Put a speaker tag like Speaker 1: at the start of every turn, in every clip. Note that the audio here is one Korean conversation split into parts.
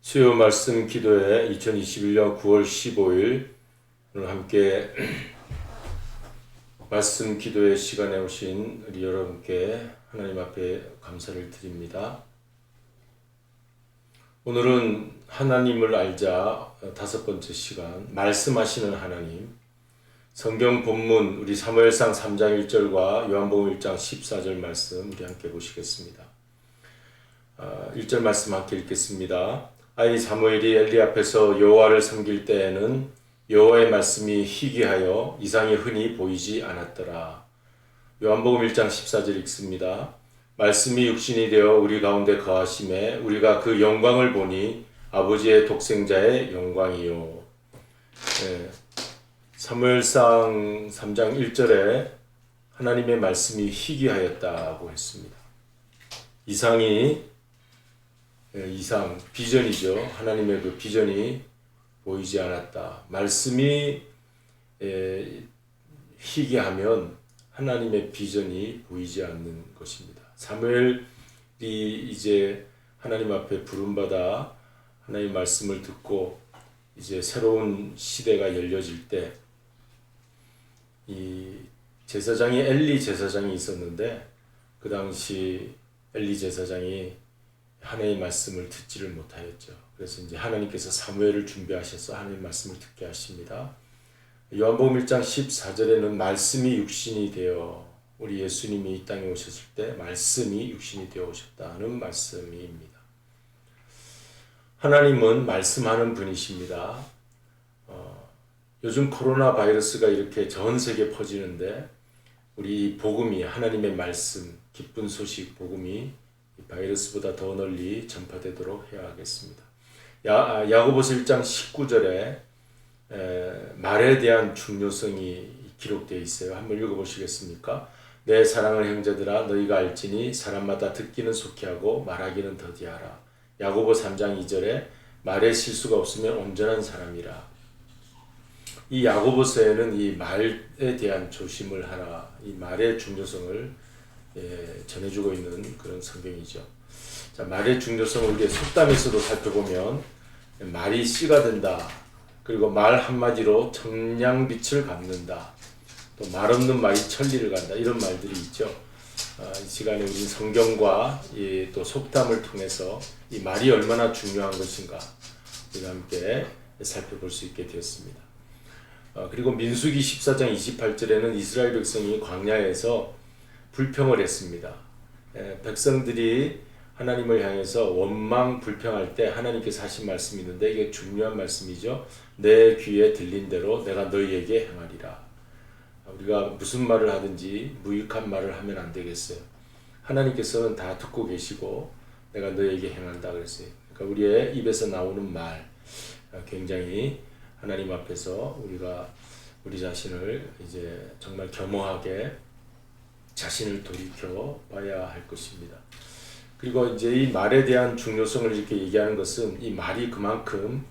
Speaker 1: 수요 말씀 기도회 2021년 9월 15일 오늘 함께 말씀 기도회 시간에 오신 우리 여러분께 하나님 앞에 감사를 드립니다. 오늘은 하나님을 알자 다섯 번째 시간, 말씀하시는 하나님. 성경 본문 우리 사무엘상 3장 1절과 요한복음 1장 14절 말씀 우리 함께 보시겠습니다. 1절 말씀 함께 읽겠습니다. 아이 사무엘이 엘리 앞에서 여호와를 섬길 때에는 여호와의 말씀이 희귀하여 이상이 흔히 보이지 않았더라. 요한복음 1장 14절 읽습니다. 말씀이 육신이 되어 우리 가운데 거하심에 우리가 그 영광을 보니 아버지의 독생자의 영광이요. 사무엘상 3장 1절에 하나님의 말씀이 희귀하였다고 했습니다. 이상, 비전이죠. 하나님의 그 비전이 보이지 않았다. 말씀이 희귀하면 하나님의 비전이 보이지 않는 것입니다. 사무엘이 이제 하나님 앞에 부름받아 하나님의 말씀을 듣고 이제 새로운 시대가 열려질 때 이 제사장이 엘리 제사장이 있었는데 그 당시 엘리 제사장이 하나님의 말씀을 듣지를 못하였죠. 그래서 이제 하나님께서 사무엘을 준비하셔서 하나님의 말씀을 듣게 하십니다. 요한복음 1장 14절에는 말씀이 육신이 되어 우리 예수님이 이 땅에 오셨을 때 말씀이 육신이 되어 오셨다는 말씀입니다. 하나님은 말씀하는 분이십니다. 요즘 코로나 바이러스가 이렇게 전 세계에 퍼지는데 우리 복음이 하나님의 말씀, 기쁜 소식 복음이 바이러스보다 더 널리 전파되도록 해야 하겠습니다. 야고보서 1장 19절에 말에 대한 중요성이 기록되어 있어요. 한번 읽어보시겠습니까? 내 사랑하는 형제들아 너희가 알지니 사람마다 듣기는 속히 하고 말하기는 더디하라. 야고보 3장 2절에 말에 실수가 없으면 온전한 사람이라. 이 야고보서에는 이 말에 대한 조심을 하라, 이 말의 중요성을 전해주고 있는 그런 성경이죠. 자, 말의 중요성을 우리의 속담에서도 살펴보면 말이 씨가 된다. 그리고 말 한마디로 청량빛을 갚는다. 또 말 없는 말이 천리를 간다. 이런 말들이 있죠. 이 시간에 우리 성경과 또 속담을 통해서 이 말이 얼마나 중요한 것인가 우리가 함께 살펴볼 수 있게 되었습니다. 그리고 민수기 14장 28절에는 이스라엘 백성이 광야에서 불평을 했습니다. 백성들이 하나님을 향해서 원망 불평할 때 하나님께서 하신 말씀이 있는데 이게 중요한 말씀이죠. 내 귀에 들린 대로 내가 너희에게 행하리라. 우리가 무슨 말을 하든지 무익한 말을 하면 안 되겠어요. 하나님께서는 다 듣고 계시고 내가 너희에게 행한다 그랬어요. 그러니까 우리의 입에서 나오는 말 굉장히 하나님 앞에서 우리가 우리 자신을 이제 정말 겸허하게 자신을 돌이켜 봐야 할 것입니다. 그리고 이제 이 말에 대한 중요성을 이렇게 얘기하는 것은 이 말이 그만큼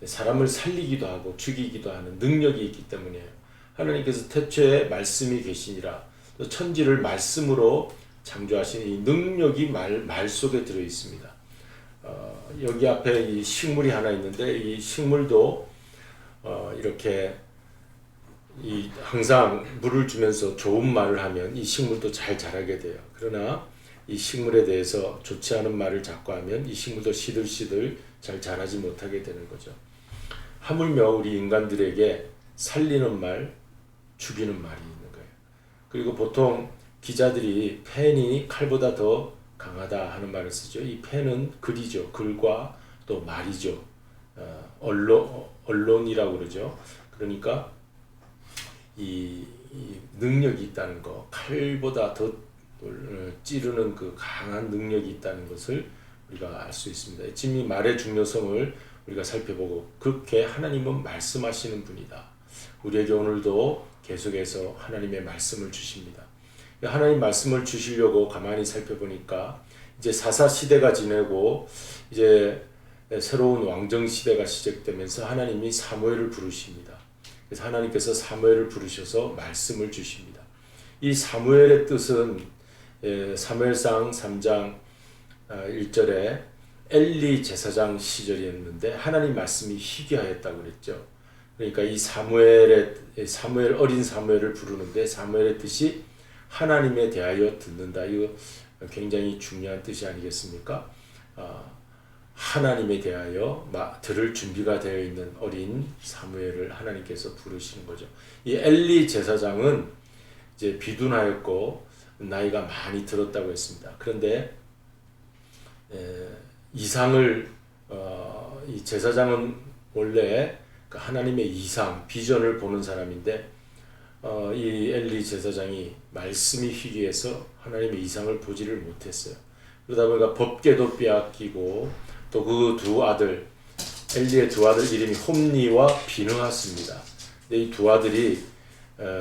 Speaker 1: 사람을 살리기도 하고 죽이기도 하는 능력이 있기 때문이에요. 하나님께서 태초에 말씀이 계시니라. 또 천지를 말씀으로 창조하신 이 능력이 말 속에 들어 있습니다. 여기 앞에 이 식물이 하나 있는데 이 식물도 이렇게 항상 물을 주면서 좋은 말을 하면 이 식물도 잘 자라게 돼요. 그러나 이 식물에 대해서 좋지 않은 말을 자꾸 하면 이 식물도 시들시들 잘 자라지 못하게 되는 거죠. 하물며 우리 인간들에게 살리는 말, 죽이는 말이 있는 거예요. 그리고 보통 기자들이 펜이 칼보다 더 강하다 하는 말을 쓰죠. 이 펜은 글이죠. 글과 또 말이죠. 언론이라고 그러죠. 그러니까 이 능력이 있다는 거, 칼보다 더 찌르는 그 강한 능력이 있다는 것을 우리가 알 수 있습니다. 지금 이 말의 중요성을 우리가 살펴보고 그렇게 하나님은 말씀하시는 분이다. 우리에게 오늘도 계속해서 하나님의 말씀을 주십니다. 하나님 말씀을 주시려고 가만히 살펴보니까 이제 사사 시대가 지내고 이제 새로운 왕정 시대가 시작되면서 하나님이 사무엘을 부르십니다. 그래서 하나님께서 사무엘을 부르셔서 말씀을 주십니다. 이 사무엘의 뜻은 사무엘상 3장 1절에 엘리 제사장 시절이었는데 하나님 말씀이 희귀하였다고 그랬죠. 그러니까 이 사무엘 어린 사무엘을 부르는데 사무엘의 뜻이 하나님에 대하여 듣는다. 이거 굉장히 중요한 뜻이 아니겠습니까? 하나님에 대하여 들을 준비가 되어 있는 어린 사무엘을 하나님께서 부르시는 거죠. 이 엘리 제사장은 이제 비둔하였고 나이가 많이 들었다고 했습니다. 그런데 이상을 이 제사장은 원래 하나님의 이상, 비전을 보는 사람인데 이 엘리 제사장이 말씀이 희귀해서 하나님의 이상을 보지를 못했어요. 그러다 보니까 법궤도 빼앗기고 또 그 두 아들, 엘리의 두 아들 이름이 홈니와 비느하스입니다. 이 두 아들이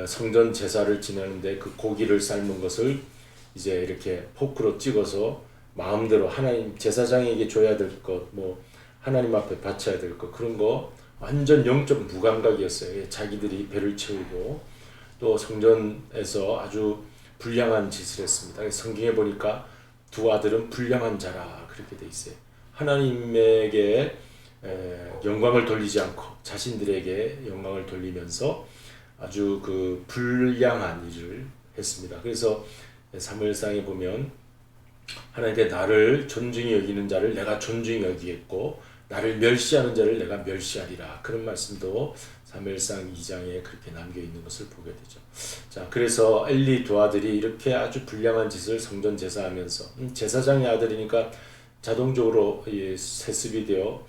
Speaker 1: 성전 제사를 지내는데 그 고기를 삶은 것을 이제 이렇게 포크로 찍어서 마음대로 하나님 제사장에게 줘야 될 것, 뭐 하나님 앞에 바쳐야 될 것 그런 거 완전 영적 무감각이었어요. 자기들이 배를 채우고 또 성전에서 아주 불량한 짓을 했습니다. 성경에 보니까 두 아들은 불량한 자라 그렇게 돼 있어요. 하나님에게 영광을 돌리지 않고 자신들에게 영광을 돌리면서 아주 그 불량한 일을 했습니다. 그래서 사무엘상에 보면 하나님께 나를 존중히 여기는 자를 내가 존중히 여기겠고 나를 멸시하는 자를 내가 멸시하리라. 그런 말씀도 사무엘상 2장에 그렇게 남겨 있는 것을 보게 되죠. 자, 그래서 엘리 두 아들이 이렇게 아주 불량한 짓을 성전 제사하면서 제사장의 아들이니까 자동적으로 세습이 되어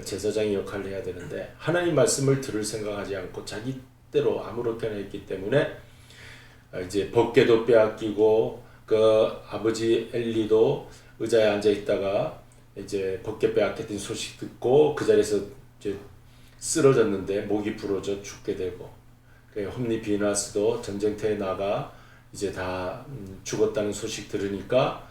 Speaker 1: 제사장의 역할을 해야 되는데 하나님 말씀을 들을 생각하지 않고 자기대로 아무렇게나 했기 때문에 이제 법궤도 빼앗기고 그 아버지 엘리도 의자에 앉아 있다가 이제 법궤 빼앗겼던 소식 듣고 그 자리에서 이제 쓰러졌는데 목이 부러져 죽게 되고 홈니 비나스도 전쟁터에 나가 이제 다 죽었다는 소식 들으니까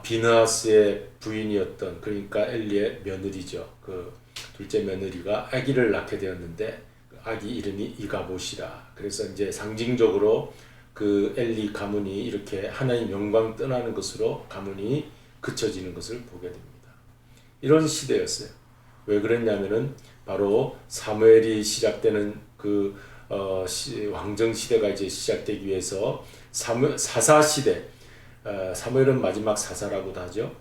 Speaker 1: 비느하스의 부인이었던 그러니까 엘리의 며느리죠. 그 둘째 며느리가 아기를 낳게 되었는데 그 아기 이름이 이가봇이라. 그래서 이제 상징적으로 그 엘리 가문이 이렇게 하나님 영광 떠나는 것으로 가문이 그쳐지는 것을 보게 됩니다. 이런 시대였어요. 왜 그랬냐면은 바로 사무엘이 시작되는 그 왕정 시대가 이제 시작되기 위해서 사사 시대. 사무엘은 마지막 사사라고도 하죠.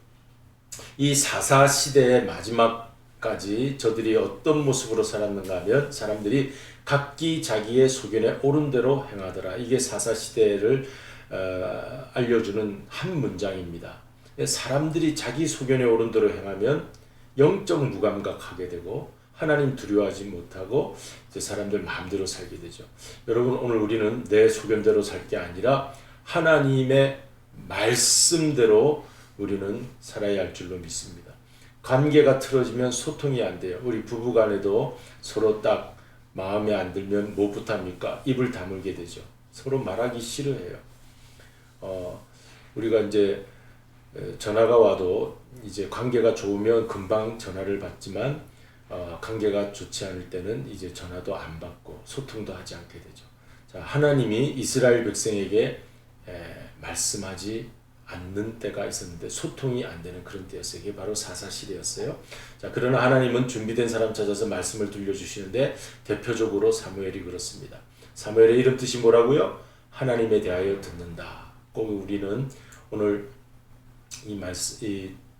Speaker 1: 이 사사 시대의 마지막까지 저들이 어떤 모습으로 살았는가 하면 사람들이 각기 자기의 소견에 옳은 대로 행하더라. 이게 사사 시대를 알려주는 한 문장입니다. 사람들이 자기 소견에 옳은 대로 행하면 영적 무감각하게 되고 하나님 두려워하지 못하고 이제 사람들 마음대로 살게 되죠. 여러분 오늘 우리는 내 소견대로 살 게 아니라 하나님의 말씀대로 우리는 살아야 할 줄로 믿습니다. 관계가 틀어지면 소통이 안 돼요. 우리 부부간에도 서로 딱 마음에 안 들면 뭐부터 합니까? 입을 다물게 되죠. 서로 말하기 싫어해요. 우리가 이제 전화가 와도 이제 관계가 좋으면 금방 전화를 받지만 관계가 좋지 않을 때는 이제 전화도 안 받고 소통도 하지 않게 되죠. 자, 하나님이 이스라엘 백성에게 말씀하지 않는 때가 있었는데 소통이 안 되는 그런 때였어요. 이게 바로 사사시대였어요. 자, 그러나 하나님은 준비된 사람 찾아서 말씀을 들려주시는데 대표적으로 사무엘이 그렇습니다. 사무엘의 이름 뜻이 뭐라고요? 하나님에 대하여 듣는다. 꼭 우리는 오늘 이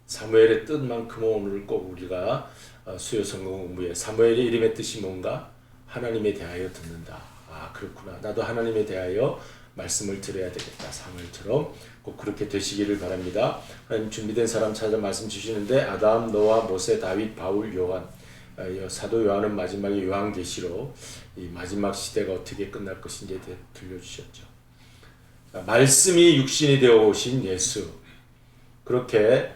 Speaker 1: 사무엘의 뜻만큼은 오늘 꼭 우리가 수요 성경 공부에 사무엘의 이름의 뜻이 뭔가? 하나님에 대하여 듣는다. 그렇구나. 나도 하나님에 대하여 말씀을 들어야 되겠다. 사무엘처럼 꼭 그렇게 되시기를 바랍니다. 하나님 준비된 사람 찾아 말씀 주시는데 아담, 노아, 모세, 다윗, 바울, 요한 사도 요한은 마지막에 요한계시로 이 마지막 시대가 어떻게 끝날 것인지 들려주셨죠. 말씀이 육신이 되어 오신 예수. 그렇게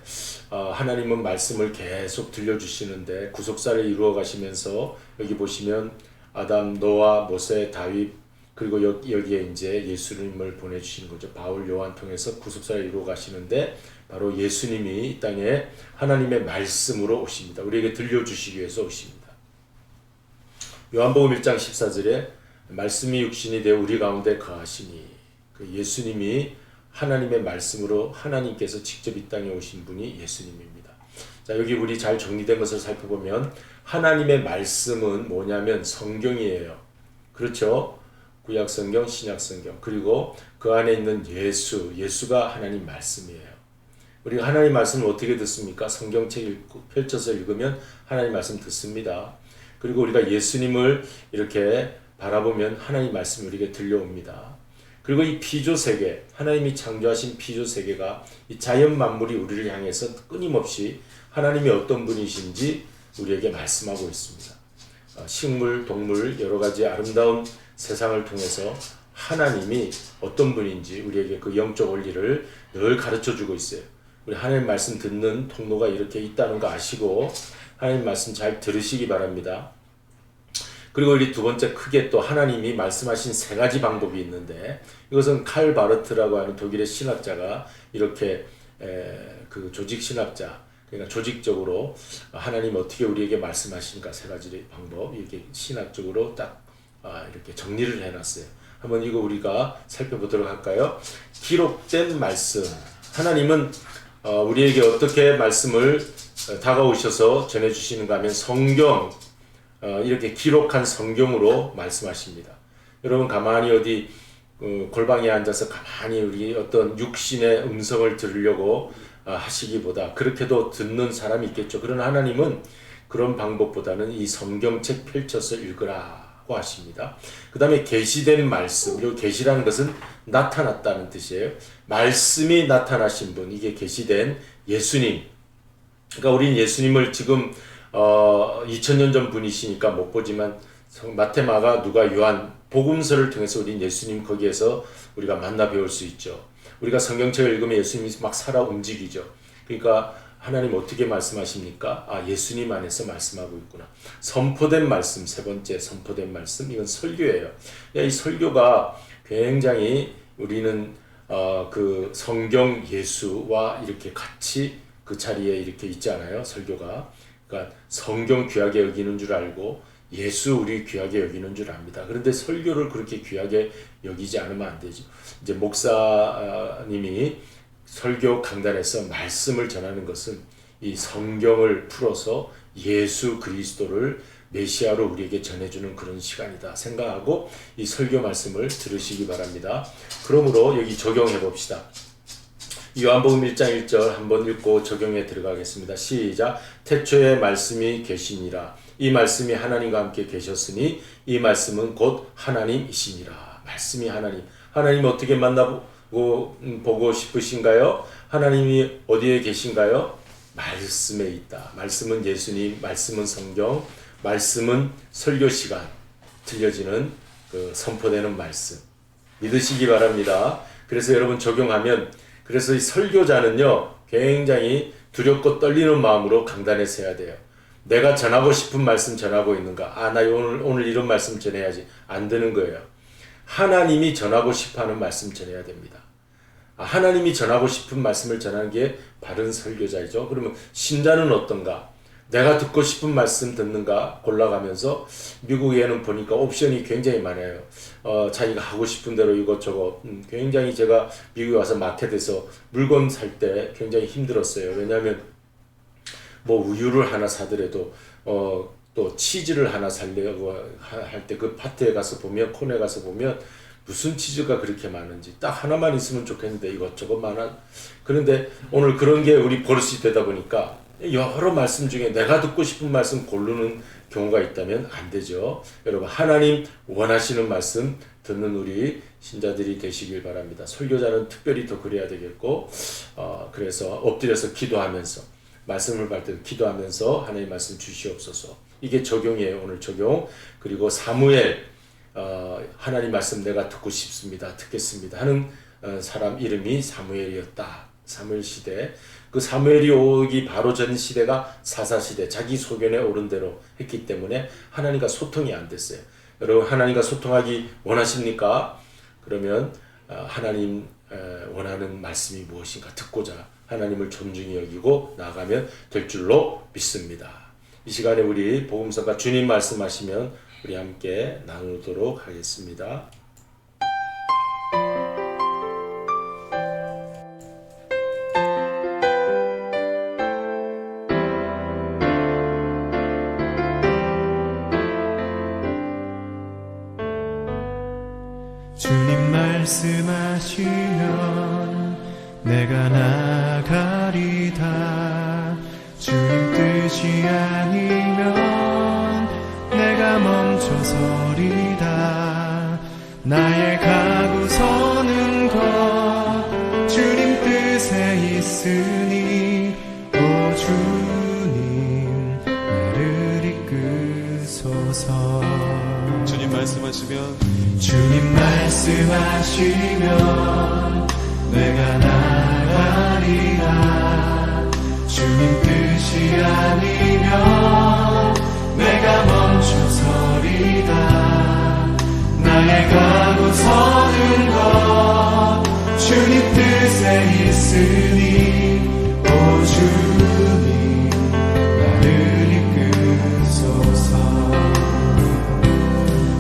Speaker 1: 하나님은 말씀을 계속 들려주시는데 구속사를 이루어 가시면서 여기 보시면 아담, 노아, 모세, 다윗 그리고 여기에 이제 예수님을 보내주시는 거죠. 바울, 요한 통해서 구속사를 이루어 가시는데 바로 예수님이 이 땅에 하나님의 말씀으로 오십니다. 우리에게 들려주시기 위해서 오십니다. 요한복음 1장 14절에 말씀이 육신이 되어 우리 가운데 거하시니 그 예수님이 하나님의 말씀으로 하나님께서 직접 이 땅에 오신 분이 예수님입니다. 자, 여기 우리 잘 정리된 것을 살펴보면 하나님의 말씀은 뭐냐면 성경이에요. 그렇죠? 구약 성경, 신약 성경, 그리고 그 안에 있는 예수가 하나님 말씀이에요. 우리가 하나님 말씀을 어떻게 듣습니까? 성경책 펼쳐서 읽으면 하나님 말씀 듣습니다. 그리고 우리가 예수님을 이렇게 바라보면 하나님 말씀이 우리에게 들려옵니다. 그리고 이 피조세계, 하나님이 창조하신 피조세계가 이 자연 만물이 우리를 향해서 끊임없이 하나님이 어떤 분이신지 우리에게 말씀하고 있습니다. 식물, 동물, 여러 가지 아름다운 세상을 통해서 하나님이 어떤 분인지 우리에게 그 영적 원리를 늘 가르쳐주고 있어요. 우리 하나님 말씀 듣는 통로가 이렇게 있다는 거 아시고 하나님 말씀 잘 들으시기 바랍니다. 그리고 우리 두 번째 크게 또 하나님이 말씀하신 세 가지 방법이 있는데 이것은 칼 바르트라고 하는 독일의 신학자가 이렇게 그 조직 신학자, 그러니까 조직적으로 하나님 어떻게 우리에게 말씀하시는가 세 가지 방법 이렇게 신학적으로 딱 이렇게 정리를 해놨어요. 한번 이거 우리가 살펴보도록 할까요? 기록된 말씀. 하나님은 우리에게 어떻게 말씀을 다가오셔서 전해주시는가 하면 성경, 이렇게 기록한 성경으로 말씀하십니다. 여러분 가만히 어디 골방에 앉아서 가만히 우리 어떤 육신의 음성을 들으려고 하시기보다 그렇게도 듣는 사람이 있겠죠. 그러나 하나님은 그런 방법보다는 이 성경책 펼쳐서 읽으라고 하십니다. 그 다음에 계시된 말씀, 그리고 계시라는 것은 나타났다는 뜻이에요. 말씀이 나타나신 분, 이게 계시된 예수님. 그러니까 우린 예수님을 지금 2000년 전 분이시니까 못 보지만 마태, 마가, 누가, 요한 복음서를 통해서 우린 예수님 거기에서 우리가 만나 배울 수 있죠. 우리가 성경책을 읽으면 예수님이 막 살아 움직이죠. 그러니까 하나님 어떻게 말씀하십니까? 예수님 안에서 말씀하고 있구나. 선포된 말씀, 세 번째 선포된 말씀, 이건 설교예요. 이 설교가 굉장히 우리는 그 성경 예수와 이렇게 같이 그 자리에 이렇게 있잖아요. 설교가. 그러니까 성경 귀하게 여기는 줄 알고 예수 우리 귀하게 여기는 줄 압니다. 그런데 설교를 그렇게 귀하게 여기지 않으면 안 되죠. 이제 목사님이 설교 강단에서 말씀을 전하는 것은 이 성경을 풀어서 예수 그리스도를 메시아로 우리에게 전해주는 그런 시간이다 생각하고 이 설교 말씀을 들으시기 바랍니다. 그러므로 여기 적용해 봅시다. 요한복음 1장 1절 한번 읽고 적용해 들어가겠습니다. 시작. 태초에 말씀이 계시니라. 이 말씀이 하나님과 함께 계셨으니 이 말씀은 곧 하나님이시니라. 말씀이 하나님. 하나님 어떻게 만나보고 보고 싶으신가요? 하나님이 어디에 계신가요? 말씀에 있다. 말씀은 예수님, 말씀은 성경, 말씀은 설교 시간 들려지는 그 선포되는 말씀. 믿으시기 바랍니다. 그래서 여러분 적용하면 그래서 이 설교자는요 굉장히 두렵고 떨리는 마음으로 강단에 서야 돼요. 내가 전하고 싶은 말씀 전하고 있는가? 나 오늘 이런 말씀 전해야지. 안 되는 거예요. 하나님이 전하고 싶어하는 말씀 전해야 됩니다. 하나님이 전하고 싶은 말씀을 전하는 게 바른 설교자이죠. 그러면 신자는 어떤가? 내가 듣고 싶은 말씀 듣는가 골라가면서 미국에는 보니까 옵션이 굉장히 많아요. 자기가 하고 싶은 대로 이것저것 굉장히 제가 미국에 와서 마켓에서 물건 살 때 굉장히 힘들었어요. 왜냐하면 뭐 우유를 하나 사더라도 또 치즈를 하나 살려고 할 때 그 파트에 가서 보면 콘에 가서 보면 무슨 치즈가 그렇게 많은지 딱 하나만 있으면 좋겠는데 이것저것 많아. 그런데 오늘 그런 게 우리 버릇이 되다 보니까 여러 말씀 중에 내가 듣고 싶은 말씀 고르는 경우가 있다면 안 되죠. 여러분 하나님 원하시는 말씀 듣는 우리 신자들이 되시길 바랍니다. 설교자는 특별히 더 그래야 되겠고 그래서 엎드려서 기도하면서 말씀을 받을 때 기도하면서 하나님 말씀 주시옵소서. 이게 적용이에요. 오늘 적용. 그리고 사무엘 하나님 말씀 내가 듣고 싶습니다. 듣겠습니다 하는 사람 이름이 사무엘이었다. 사무엘 시대. 그 사무엘이 오기 바로 전 시대가 사사시대, 자기 소견에 옳은 대로 했기 때문에 하나님과 소통이 안 됐어요. 여러분 하나님과 소통하기 원하십니까? 그러면 하나님 원하는 말씀이 무엇인가 듣고자 하나님을 존중히 여기고 나아가면 될 줄로 믿습니다. 이 시간에 우리 복음서가 주님 말씀하시면 우리 함께 나누도록 하겠습니다.
Speaker 2: 말씀하시면 내가 나가리다. 주님 뜻이 아니면 내가 멈춰서리다. 나의 가고 서는 것 주님 뜻에 있으니 오 주님 나를 이끄소서.
Speaker 3: 주님 말씀하시면
Speaker 2: 내가 나가리라. 주님 뜻이 아니면 내가 멈춰서리다. 나의 가고 서는 것 주님 뜻에 있으니 오 주님 나를 이끄소서.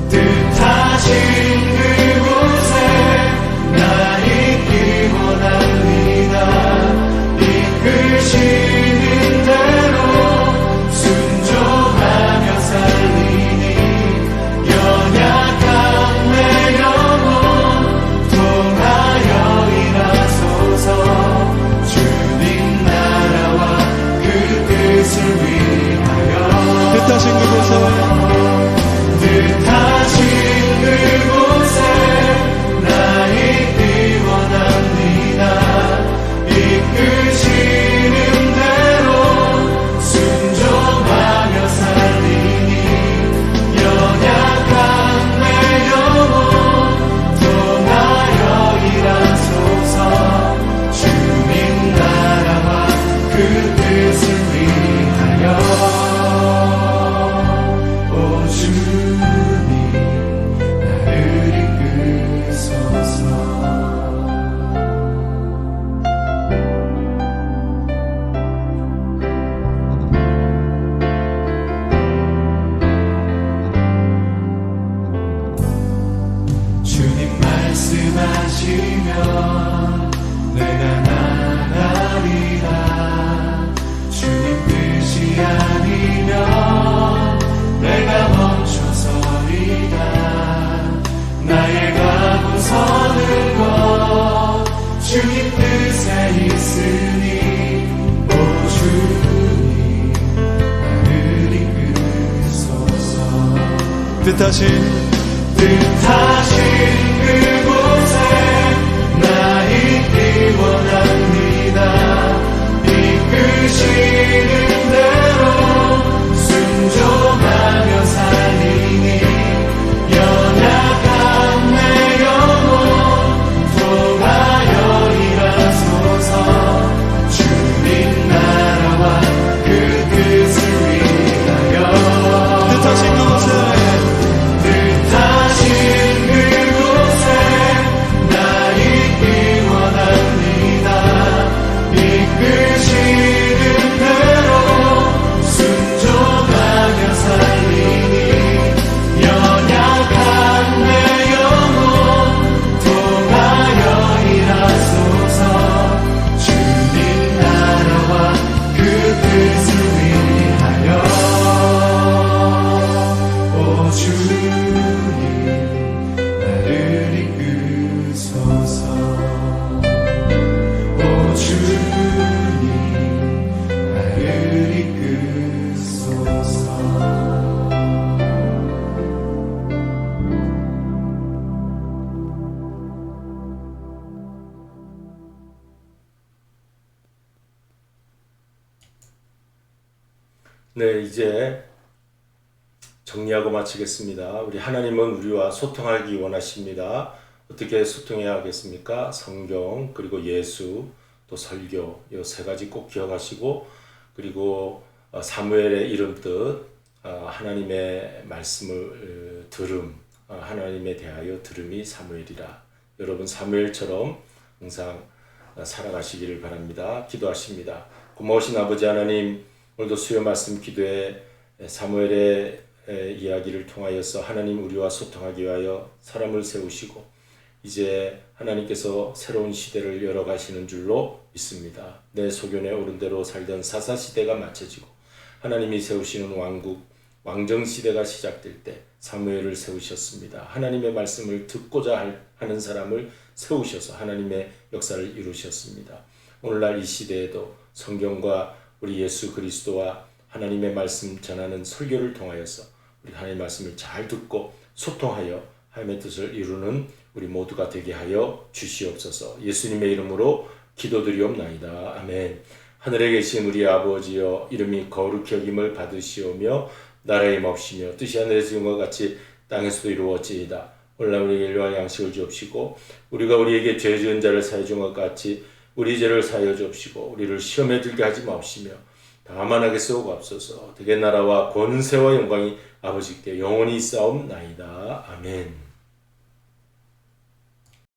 Speaker 2: 뜻하신 그곳에 나 있기 원합니다. 이끄시는 대로 순종하며 살리니 연약한 내 영혼 통하여 일하소서. 주님 나라와 그 뜻을 위하여
Speaker 3: 뜻하신 그곳에
Speaker 2: 나 있기 원합니다. 이끄시는 대로 순종하며 살리니 연약한 내 영혼 통하여 일하소서. 주님 나라와 그 뜻을 위하여 오 주님 나를 이끄소서. 주님 말씀하시면 내가 나가리라. 주님 뜻이 아니면 내가 멈춰서리다. 나의 가고 서는 것 주님 뜻에 있으니 오 주님 나를 이끄소서. 뜻하신 그곳에 나 있기 원합니다. 이끄시는 대로 순종하며 살리니 연약한 내 영혼 통하여 일하소서. 주님 나라와 그 뜻을 위하여
Speaker 3: 뜻하신 그곳에
Speaker 2: 나 있기 원합니다. 이끄시는 대로 순종하며 살리니 연약한 내 영혼 통하여 일하소서. 주님 나라와 그 뜻을 위하여 오 주님 나를 이끄소서. 오 주님 나를 이끄소서.
Speaker 1: 네, 이제 정리하고 마치겠습니다. 우리 하나님은 우리와 소통하기 원하십니다. 어떻게 소통해야 하겠습니까? 성경, 그리고 예수, 또 설교, 이 세 가지 꼭 기억하시고, 그리고 사무엘의 이름 뜻, 하나님의 말씀을 들음, 하나님에 대하여 들음이 사무엘이라. 여러분 사무엘처럼 항상 살아가시기를 바랍니다. 기도하십니다. 고마우신 아버지 하나님, 오늘도 수요 말씀 기도에 사무엘의 이야기를 통하여서 하나님 우리와 소통하기 위하여 사람을 세우시고 이제 하나님께서 새로운 시대를 열어가시는 줄로 믿습니다. 내 소견에 오른 대로 살던 사사시대가 마쳐지고 하나님이 세우시는 왕국, 왕정 시대가 시작될 때 사무엘을 세우셨습니다. 하나님의 말씀을 듣고자 하는 사람을 세우셔서 하나님의 역사를 이루셨습니다. 오늘날 이 시대에도 성경과 우리 예수 그리스도와 하나님의 말씀 전하는 설교를 통하여서 우리 하나님의 말씀을 잘 듣고 소통하여 하나님의 뜻을 이루는 우리 모두가 되게 하여 주시옵소서. 예수님의 이름으로 기도드리옵나이다. 아멘. 하늘에 계신 우리 아버지여, 이름이 거룩히 여김을 받으시오며 나라의 몫이며 뜻이 하늘에서 이룬 것 같이 땅에서도 이루어지이다. 오늘날 우리에게 일용할 양식을 주옵시고 우리가 우리에게 죄 지은 자를 사하여 준 것 같이 우리 죄를 사하여 주옵시고 우리를 시험에 들게 하지 마옵시며 다만 하게 쓰옵소서. 대개 나라와 권세와 영광이 아버지께 영원히 있사옵나이다. 아멘.